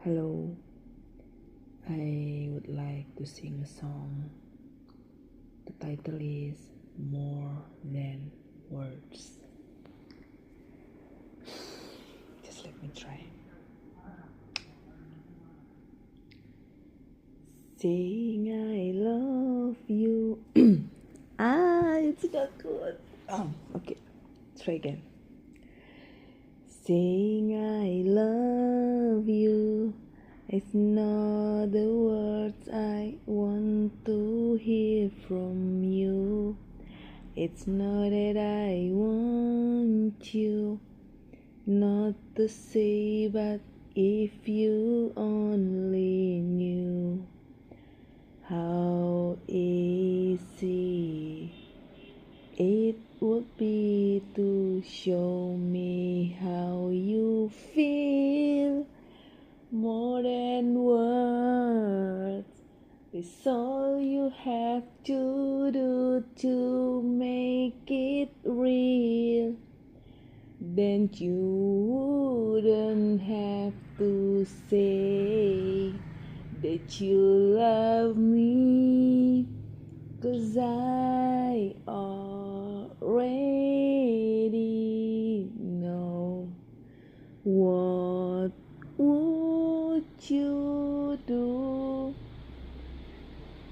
Hello, I would like to sing a song. The title is More Than Words. Just let me try. Saying I love you. It's not good. Okay, try again. Saying I love you is not the words I want to hear from you. It's not that I want you not to say, but if you only knew how easy it would be to show me how you feel. More than words, it's all you have to do to make it real. Then you wouldn't have to say that you love me, 'cause I already know. What would you do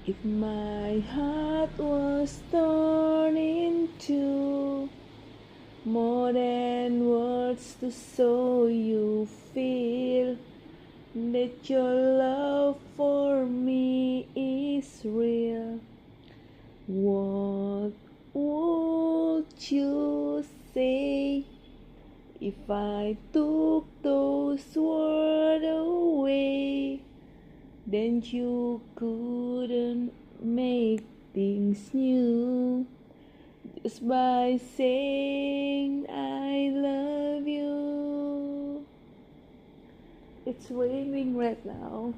if my heart was torn in two? More than words to show you feel that your love for me is real. What would you say if I took those words away? Then you couldn't make things new just by saying I love you. It's raining right now.